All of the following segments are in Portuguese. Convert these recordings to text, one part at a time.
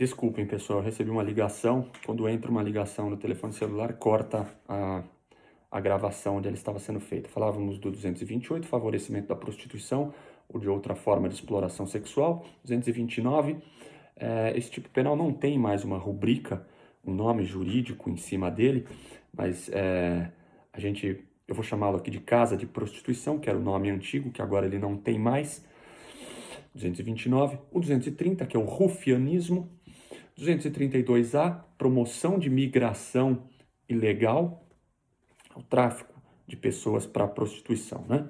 Desculpem, pessoal, eu recebi uma ligação. Quando entra uma ligação no telefone celular, corta a gravação onde ela estava sendo feita. Falávamos do 228, favorecimento da prostituição ou de outra forma de exploração sexual. 229, esse tipo penal não tem mais uma rubrica, um nome jurídico em cima dele, mas eu vou chamá-lo aqui de casa de prostituição, que era o nome antigo, que agora ele não tem mais. 229, o 230, que é o rufianismo. 232A, promoção de migração ilegal, o tráfico de pessoas para prostituição, né?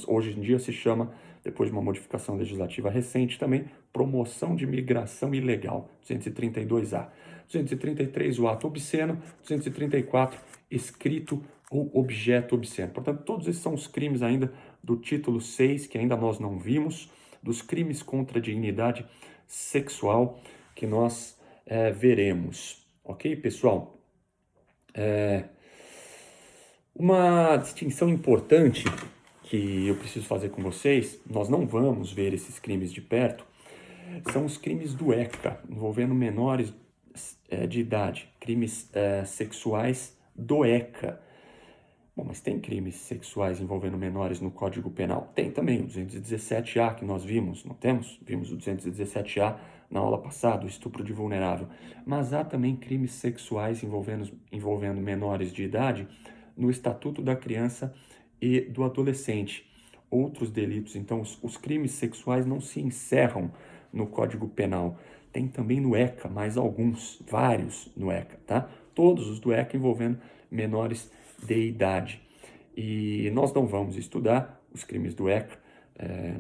Hoje em dia se chama, depois de uma modificação legislativa recente também, promoção de migração ilegal, 232A. 233, o ato obsceno. 234, escrito ou objeto obsceno. Portanto, todos esses são os crimes ainda do título 6, que ainda nós não vimos, dos crimes contra a dignidade sexual que nós veremos. Ok, pessoal? Uma distinção importante que eu preciso fazer com vocês, nós não vamos ver esses crimes de perto, são os crimes do ECA, envolvendo menores de idade, crimes sexuais do ECA. Bom, mas tem crimes sexuais envolvendo menores no Código Penal? Tem também, o 217A que nós vimos, não temos? Vimos o 217A na aula passada, o estupro de vulnerável. Mas há também crimes sexuais envolvendo menores de idade no Estatuto da Criança e do Adolescente. Outros delitos, então, os crimes sexuais não se encerram no Código Penal. Tem também no ECA, mais alguns, vários no ECA, tá? Todos os do ECA envolvendo menores de idade. E nós não vamos estudar os crimes do ECA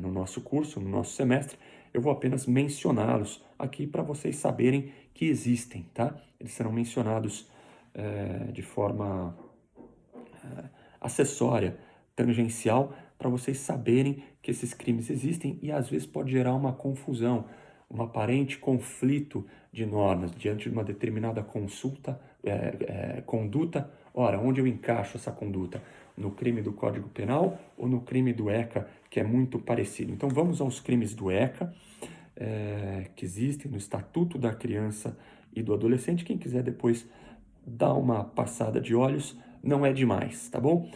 no nosso curso, no nosso semestre. Eu vou apenas mencioná-los aqui para vocês saberem que existem, tá? Eles serão mencionados de forma acessória, tangencial, para vocês saberem que esses crimes existem e às vezes pode gerar uma confusão, um aparente conflito de normas diante de uma determinada conduta. Ora, onde eu encaixo essa conduta? No crime do Código Penal ou no crime do ECA, que é muito parecido? Então vamos aos crimes do ECA, que existem no Estatuto da Criança e do Adolescente. Quem quiser depois dar uma passada de olhos, não é demais, tá bom?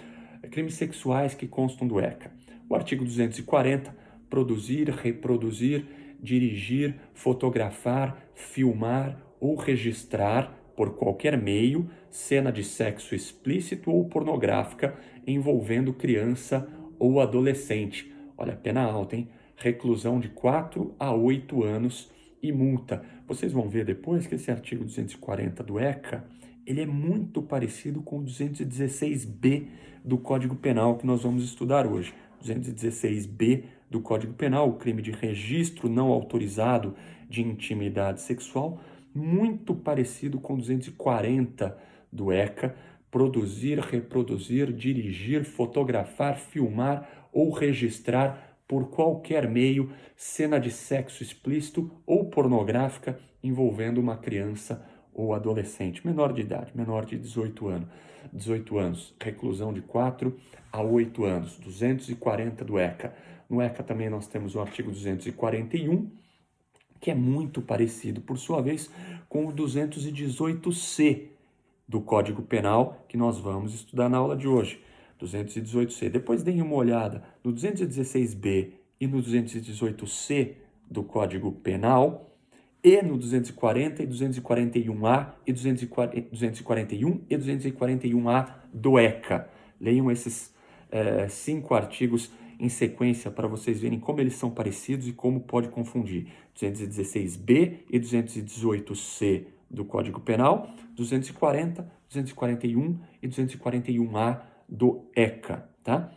Crimes sexuais que constam do ECA. O artigo 240, produzir, reproduzir, dirigir, fotografar, filmar ou registrar por qualquer meio cena de sexo explícito ou pornográfica envolvendo criança ou adolescente. Olha, pena alta, hein? Reclusão de 4 a 8 anos e multa. Vocês vão ver depois que esse artigo 240 do ECA, ele é muito parecido com o 216B do Código Penal que nós vamos estudar hoje. 216B do Código Penal, o crime de registro não autorizado de intimidade sexual, muito parecido com 240 do ECA, produzir, reproduzir, dirigir, fotografar, filmar ou registrar por qualquer meio cena de sexo explícito ou pornográfica envolvendo uma criança ou adolescente, menor de idade, menor de 18 anos, reclusão de 4 a 8 anos, 240 do ECA. No ECA também nós temos o artigo 241, que é muito parecido, por sua vez, com o 218C do Código Penal, que nós vamos estudar na aula de hoje. 218C. Depois deem uma olhada no 216B e no 218C do Código Penal, e no 240 e 241A e 241 e 241A do ECA. Leiam esses 5 artigos em sequência para vocês verem como eles são parecidos e como pode confundir. 216B e 218C do Código Penal, 240, 241 e 241A do ECA, tá?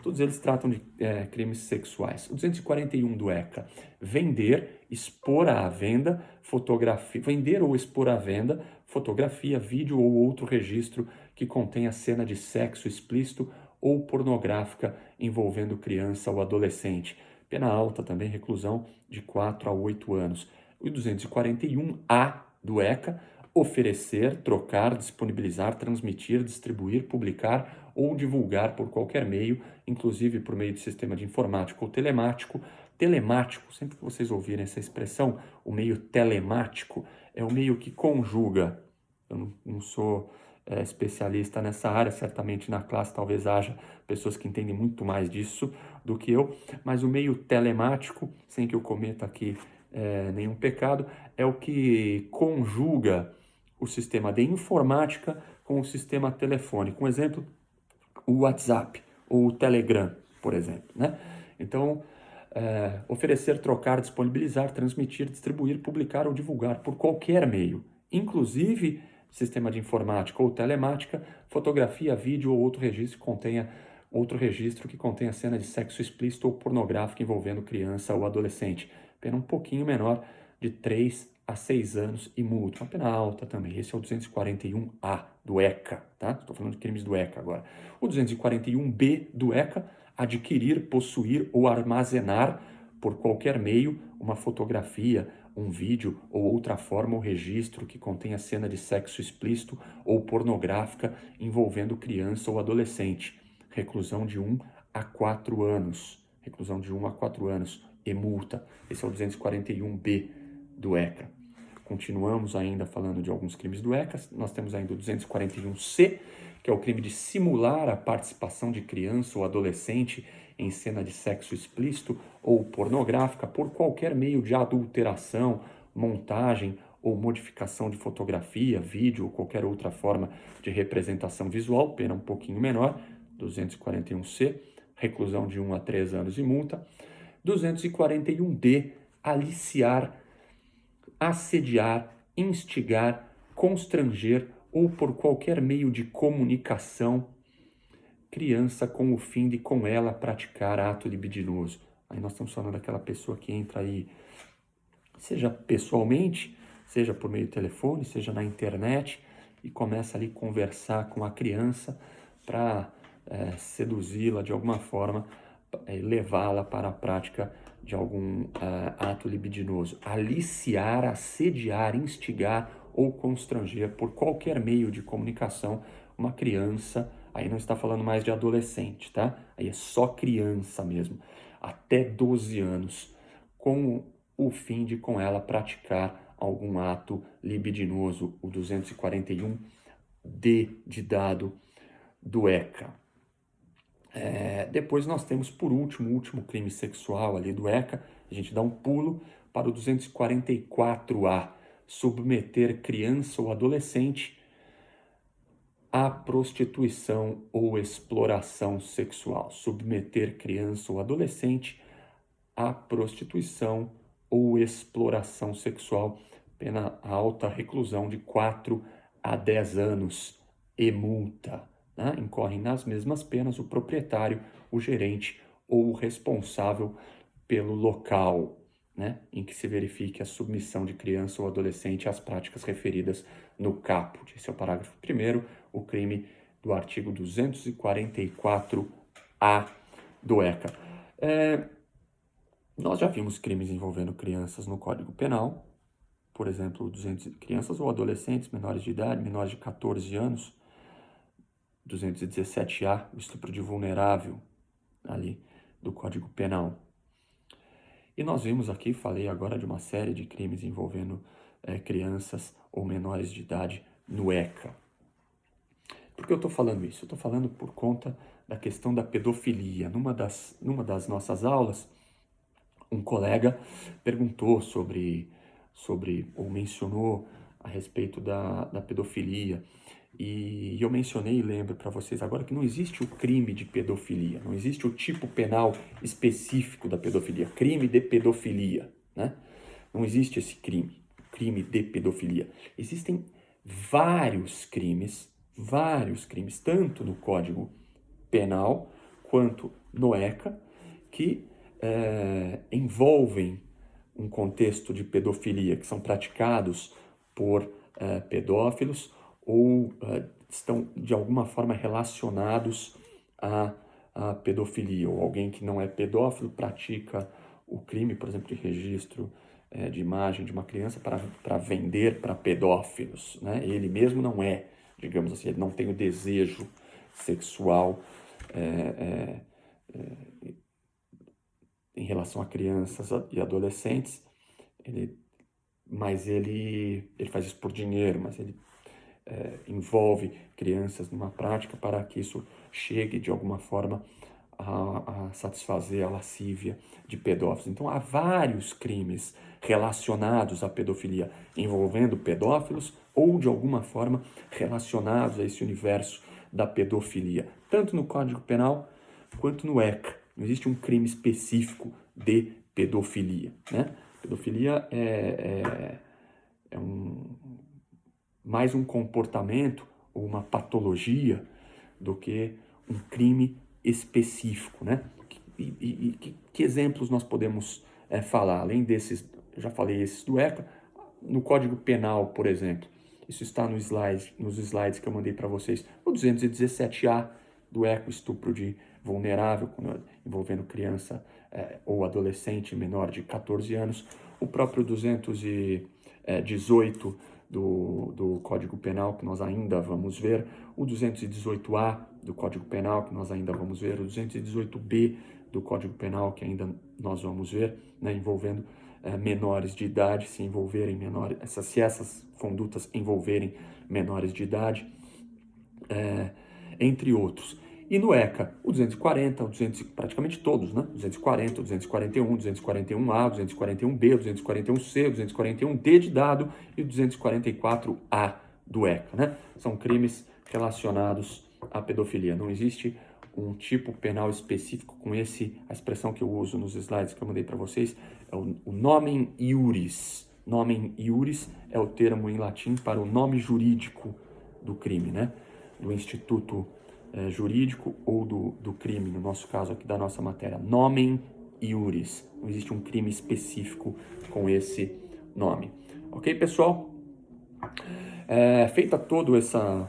Todos eles tratam de crimes sexuais. O 241 do ECA, vender, expor à venda, fotografia, vender ou expor à venda, fotografia, vídeo ou outro registro que contenha cena de sexo explícito ou pornográfica envolvendo criança ou adolescente. Pena alta também, reclusão de 4 a 8 anos. O 241A do ECA, oferecer, trocar, disponibilizar, transmitir, distribuir, publicar ou divulgar por qualquer meio, inclusive por meio de sistema de informático ou telemático, telemático. Sempre que vocês ouvirem essa expressão, o meio telemático é o meio que conjuga. Eu não sou especialista nessa área, certamente na classe talvez haja pessoas que entendem muito mais disso do que eu, mas o meio telemático, sem que eu cometa aqui nenhum pecado, é o que conjuga o sistema de informática com o sistema telefônico. Um exemplo, o WhatsApp ou o Telegram, por exemplo, né? Então, oferecer, trocar, disponibilizar, transmitir, distribuir, publicar ou divulgar por qualquer meio, inclusive sistema de informática ou telemática, fotografia, vídeo ou outro registro que contenha cena de sexo explícito ou pornográfico envolvendo criança ou adolescente. Pena um pouquinho menor, de 3 a 6 anos e multa. Uma pena alta também. Esse é o 241A do ECA, tá? Estou falando de crimes do ECA agora. O 241B do ECA, adquirir, possuir ou armazenar por qualquer meio uma fotografia, um vídeo ou outra forma ou registro que contenha cena de sexo explícito ou pornográfica envolvendo criança ou adolescente. Reclusão de 1 a 4 anos. Reclusão de 1 a 4 anos e multa. Esse é o 241B do ECA. Continuamos ainda falando de alguns crimes do ECA. Nós temos ainda o 241C, que é o crime de simular a participação de criança ou adolescente em cena de sexo explícito ou pornográfica por qualquer meio de adulteração, montagem ou modificação de fotografia, vídeo ou qualquer outra forma de representação visual, pena um pouquinho menor, 241C, reclusão de 1 a 3 anos e multa. 241D, aliciar, assediar, instigar, constranger ou por qualquer meio de comunicação criança com o fim de com ela praticar ato libidinoso. Aí nós estamos falando daquela pessoa que entra aí, seja pessoalmente, seja por meio de telefone, seja na internet, e começa ali a conversar com a criança para seduzi-la de alguma forma, levá-la para a prática de algum ato libidinoso. Aliciar, assediar, instigar ou constranger por qualquer meio de comunicação uma criança, aí não está falando mais de adolescente, tá? Aí é só criança mesmo, até 12 anos, com o fim de com ela praticar algum ato libidinoso, o 241D de dado do ECA. Depois nós temos, por último, o último crime sexual ali do ECA, a gente dá um pulo para o 244A, submeter criança ou adolescente à prostituição ou exploração sexual. Submeter criança ou adolescente à prostituição ou exploração sexual, pena alta, reclusão de 4 a 10 anos e multa. Né? Incorrem nas mesmas penas o proprietário, o gerente ou o responsável pelo local, né, em que se verifique a submissão de criança ou adolescente às práticas referidas no caput. Esse é o parágrafo 1º, o crime do artigo 244-A do ECA. Nós já vimos crimes envolvendo crianças no Código Penal, por exemplo, crianças ou adolescentes menores de idade, menores de 14 anos, 217A, o estupro de vulnerável, ali, do Código Penal. E nós vimos aqui, falei agora de uma série de crimes envolvendo crianças ou menores de idade no ECA. Por que eu estou falando isso? Eu estou falando por conta da questão da pedofilia. Numa das nossas aulas, um colega perguntou ou mencionou a respeito da pedofilia. E eu mencionei e lembro para vocês agora que não existe o crime de pedofilia, não existe o tipo penal específico da pedofilia, crime de pedofilia, né? Não existe esse crime de pedofilia. Existem vários crimes, tanto no Código Penal quanto no ECA, que envolvem um contexto de pedofilia, que são praticados por pedófilos ou estão de alguma forma relacionados à pedofilia, ou alguém que não é pedófilo pratica o crime, por exemplo, de registro de imagem de uma criança para vender para pedófilos, né? Ele mesmo não é, digamos assim, ele não tem o desejo sexual em relação a crianças e adolescentes, mas ele faz isso por dinheiro, mas ele envolve crianças numa prática para que isso chegue de alguma forma a satisfazer a lascívia de pedófilos. Então há vários crimes relacionados à pedofilia envolvendo pedófilos ou de alguma forma relacionados a esse universo da pedofilia, tanto no Código Penal quanto no ECA. Não existe um crime específico de pedofilia, né? Pedofilia é mais um comportamento ou uma patologia do que um crime específico, né? Que exemplos nós podemos falar? Além desses, já falei esses do ECA, no Código Penal, por exemplo, isso está nos slides que eu mandei para vocês, o 217A do ECA, estupro de vulnerável, envolvendo criança ou adolescente menor de 14 anos, o próprio 218 do Código Penal, que nós ainda vamos ver, o 218A do Código Penal, que nós ainda vamos ver, o 218B do Código Penal, que ainda nós vamos ver, né, envolvendo menores de idade, se essas condutas envolverem menores de idade, entre outros. E no ECA, o 240, praticamente todos, né? 240, 241, 241A, 241B, 241C, 241D de dado e o 244A do ECA, né? São crimes relacionados à pedofilia. Não existe um tipo penal específico com a expressão que eu uso nos slides que eu mandei para vocês, é o nomen iuris. Nomen iuris é o termo em latim para o nome jurídico do crime, né? Do instituto jurídico ou do crime, no nosso caso aqui da nossa matéria, nomen iuris. Não existe um crime específico com esse nome. Ok, pessoal? Feita toda essa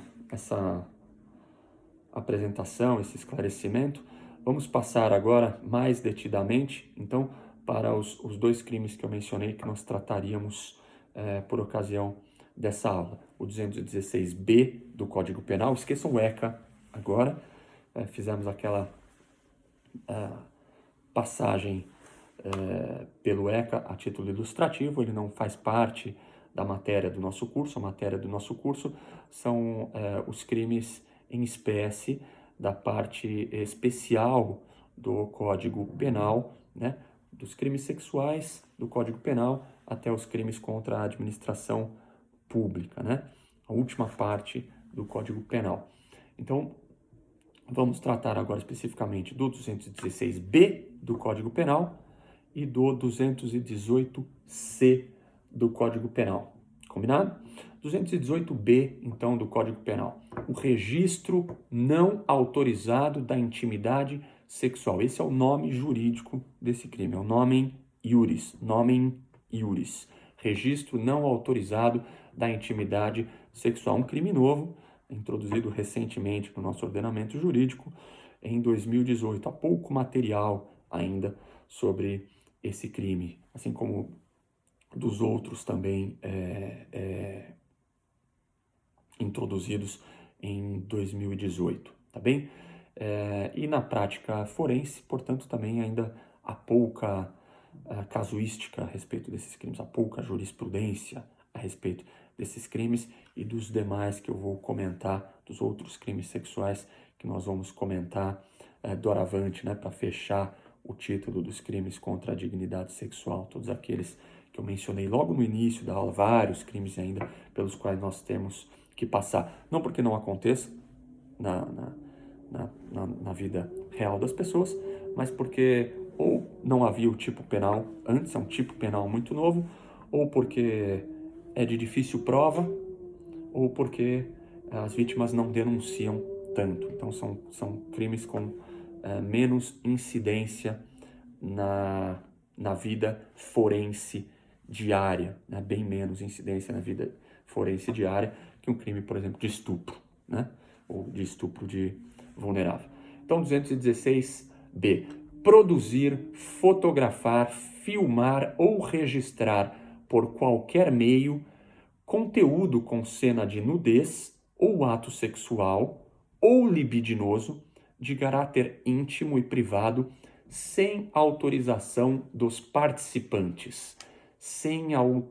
apresentação, esse esclarecimento, vamos passar agora mais detidamente, então, para os dois crimes que eu mencionei que nós trataríamos por ocasião dessa aula. O 216B do Código Penal, esqueçam o ECA agora, fizemos aquela passagem pelo ECA a título ilustrativo, ele não faz parte da matéria do nosso curso. A matéria do nosso curso são os crimes em espécie da parte especial do Código Penal, né? Dos crimes sexuais do Código Penal até os crimes contra a administração pública, né? A última parte do Código Penal. Então, vamos tratar agora especificamente do 216B do Código Penal e do 218C do Código Penal. Combinado? 218B, então, do Código Penal. O registro não autorizado da intimidade sexual. Esse é o nome jurídico desse crime. É o nomen iuris. Nomen iuris. Registro não autorizado da intimidade sexual. Um crime novo, introduzido recentemente no nosso ordenamento jurídico em 2018. Há pouco material ainda sobre esse crime, assim como dos outros também introduzidos em 2018, tá bem? E na prática forense, portanto, também ainda há pouca casuística a respeito desses crimes, há pouca jurisprudência a respeito desses crimes e dos demais que eu vou comentar, dos outros crimes sexuais que nós vamos comentar doravante, né, para fechar o título dos crimes contra a dignidade sexual, todos aqueles que eu mencionei logo no início da aula, vários crimes ainda pelos quais nós temos que passar. Não porque não aconteça na vida real das pessoas, mas porque ou não havia o tipo penal antes, é um tipo penal muito novo, ou porque é de difícil prova, ou porque as vítimas não denunciam tanto. Então são crimes com menos incidência na vida forense diária, né? Bem menos incidência na vida forense diária que um crime, por exemplo, de estupro, né? Ou de estupro de vulnerável. Então, 216B. Produzir, fotografar, filmar ou registrar por qualquer meio conteúdo com cena de nudez ou ato sexual ou libidinoso de caráter íntimo e privado sem autorização dos participantes, sem autorização